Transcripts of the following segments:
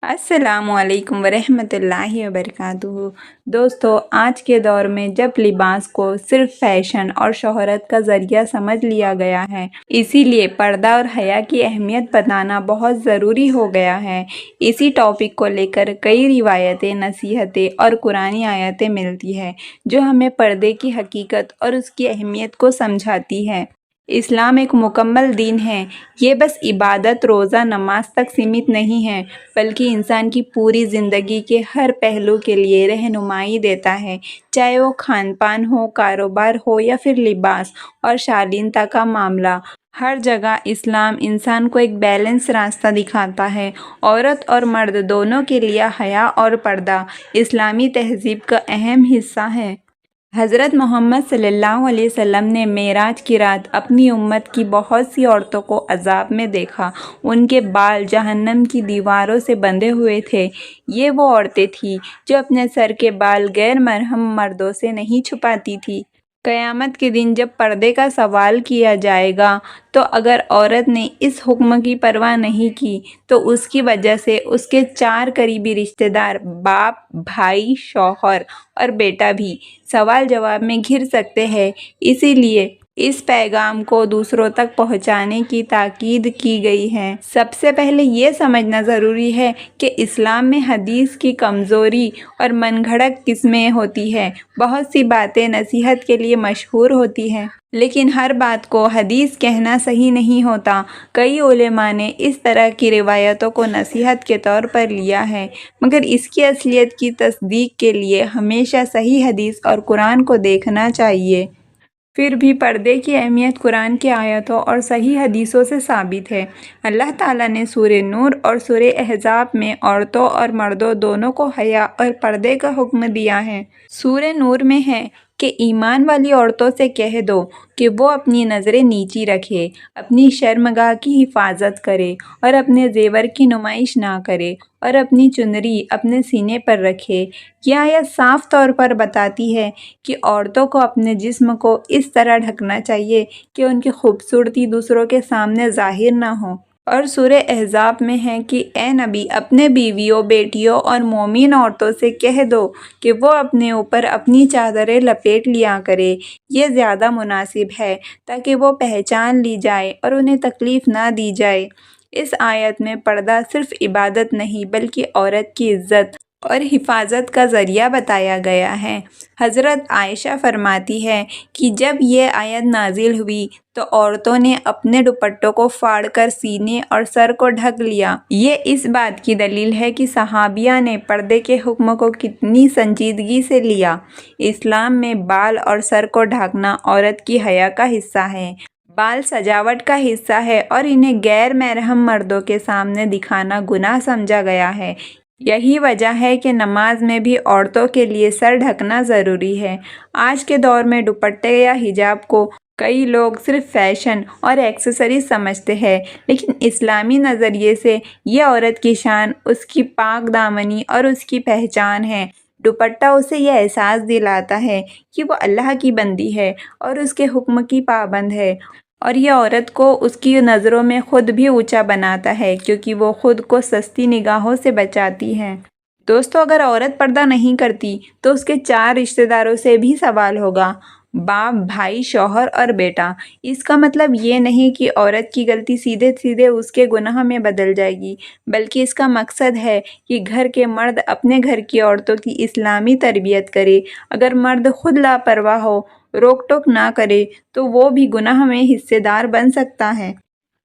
السلام علیکم ورحمۃ اللہ وبرکاتہ۔ دوستو، آج کے دور میں جب لباس کو صرف فیشن اور شہرت کا ذریعہ سمجھ لیا گیا ہے، اسی لیے پردہ اور حیا کی اہمیت بتانا بہت ضروری ہو گیا ہے۔ اسی ٹاپک کو لے کر کئی روایتیں، نصیحتیں اور قرآنی آیتیں ملتی ہیں جو ہمیں پردے کی حقیقت اور اس کی اہمیت کو سمجھاتی ہیں۔ اسلام ایک مکمل دین ہے۔ یہ بس عبادت، روزہ، نماز تک سمت نہیں ہے، بلکہ انسان کی پوری زندگی کے ہر پہلو کے لیے رہنمائی دیتا ہے، چاہے وہ کھان پان ہو، کاروبار ہو یا پھر لباس اور شائستگی کا معاملہ۔ ہر جگہ اسلام انسان کو ایک بیلنس راستہ دکھاتا ہے۔ عورت اور مرد دونوں کے لیے حیا اور پردہ اسلامی تہذیب کا اہم حصہ ہے۔ حضرت محمد صلی اللہ علیہ وسلم نے معراج کی رات اپنی امت کی بہت سی عورتوں کو عذاب میں دیکھا۔ ان کے بال جہنم کی دیواروں سے بندھے ہوئے تھے۔ یہ وہ عورتیں تھیں جو اپنے سر کے بال غیر محرم مردوں سے نہیں چھپاتی تھیں۔ قیامت کے دن جب پردے کا سوال کیا جائے گا تو اگر عورت نے اس حکم کی پرواہ نہیں کی تو اس کی وجہ سے اس کے 4 قریبی رشتہ دار، باپ، بھائی، شوہر اور بیٹا بھی سوال جواب میں گھر سکتے ہیں۔ اسی لیے اس پیغام کو دوسروں تک پہنچانے کی تاکید کی گئی ہے۔ سب سے پہلے یہ سمجھنا ضروری ہے کہ اسلام میں حدیث کی کمزوری اور من گھڑت قسمیں ہوتی ہیں۔ بہت سی باتیں نصیحت کے لیے مشہور ہوتی ہیں، لیکن ہر بات کو حدیث کہنا صحیح نہیں ہوتا۔ کئی علماء نے اس طرح کی روایتوں کو نصیحت کے طور پر لیا ہے، مگر اس کی اصلیت کی تصدیق کے لیے ہمیشہ صحیح حدیث اور قرآن کو دیکھنا چاہیے۔ پھر بھی پردے کی اہمیت قرآن کی آیتوں اور صحیح حدیثوں سے ثابت ہے۔ اللہ تعالیٰ نے سورہ نور اور سورہ احزاب میں عورتوں اور مردوں دونوں کو حیا اور پردے کا حکم دیا ہے۔ سورہ نور میں ہے کہ ایمان والی عورتوں سے کہہ دو کہ وہ اپنی نظریں نیچی رکھے، اپنی شرمگاہ کی حفاظت کرے اور اپنے زیور کی نمائش نہ کرے اور اپنی چنری اپنے سینے پر رکھے۔ یہ آیت صاف طور پر بتاتی ہے کہ عورتوں کو اپنے جسم کو اس طرح ڈھکنا چاہیے کہ ان کی خوبصورتی دوسروں کے سامنے ظاہر نہ ہو۔ اور سورہ احزاب میں ہے کہ اے نبی، اپنے بیویوں، بیٹیوں اور مومن عورتوں سے کہہ دو کہ وہ اپنے اوپر اپنی چادریں لپیٹ لیا کرے، یہ زیادہ مناسب ہے تاکہ وہ پہچان لی جائے اور انہیں تکلیف نہ دی جائے۔ اس آیت میں پردہ صرف عبادت نہیں بلکہ عورت کی عزت اور حفاظت کا ذریعہ بتایا گیا ہے۔ حضرت عائشہ فرماتی ہے کہ جب یہ آیت نازل ہوئی تو عورتوں نے اپنے دوپٹوں کو پھاڑ کر سینے اور سر کو ڈھک لیا۔ یہ اس بات کی دلیل ہے کہ صحابیہ نے پردے کے حکم کو کتنی سنجیدگی سے لیا۔ اسلام میں بال اور سر کو ڈھانپنا عورت کی حیا کا حصہ ہے۔ بال سجاوٹ کا حصہ ہے اور انہیں غیر محرم مردوں کے سامنے دکھانا گناہ سمجھا گیا ہے۔ یہی وجہ ہے کہ نماز میں بھی عورتوں کے لیے سر ڈھکنا ضروری ہے۔ آج کے دور میں دوپٹے یا حجاب کو کئی لوگ صرف فیشن اور ایکسیسری سمجھتے ہیں، لیکن اسلامی نظریے سے یہ عورت کی شان، اس کی پاک دامنی اور اس کی پہچان ہے۔ دوپٹہ اسے یہ احساس دلاتا ہے کہ وہ اللہ کی بندی ہے اور اس کے حکم کی پابند ہے، اور یہ عورت کو اس کی نظروں میں خود بھی اونچا بناتا ہے کیونکہ وہ خود کو سستی نگاہوں سے بچاتی ہے۔ دوستو، اگر عورت پردہ نہیں کرتی تو اس کے 4 رشتہ داروں سے بھی سوال ہوگا: باپ، بھائی، شوہر اور بیٹا۔ اس کا مطلب یہ نہیں کہ عورت کی غلطی سیدھے سیدھے اس کے گناہ میں بدل جائے گی، بلکہ اس کا مقصد ہے کہ گھر کے مرد اپنے گھر کی عورتوں کی اسلامی تربیت کرے۔ اگر مرد خود لاپرواہ ہو، روک ٹوک نہ کرے تو وہ بھی گناہ میں حصے دار بن سکتا ہے۔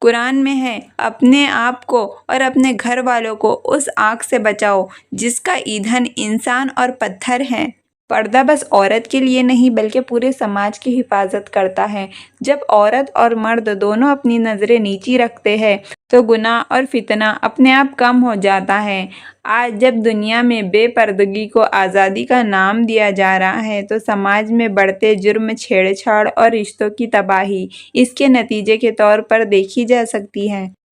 قرآن میں ہے: اپنے آپ کو اور اپنے گھر والوں کو اس آگ سے بچاؤ جس کا ایندھن انسان اور پتھر ہے۔ پردہ بس عورت کے لیے نہیں بلکہ پورے سماج کی حفاظت کرتا ہے۔ جب عورت اور مرد دونوں اپنی نظریں نیچی رکھتے ہیں تو گناہ اور فتنہ اپنے آپ کم ہو جاتا ہے۔ آج جب دنیا میں بے پردگی کو آزادی کا نام دیا جا رہا ہے تو سماج میں بڑھتے جرم، چھیڑ چھاڑ اور رشتوں کی تباہی اس کے نتیجے کے طور پر دیکھی جا سکتی ہے۔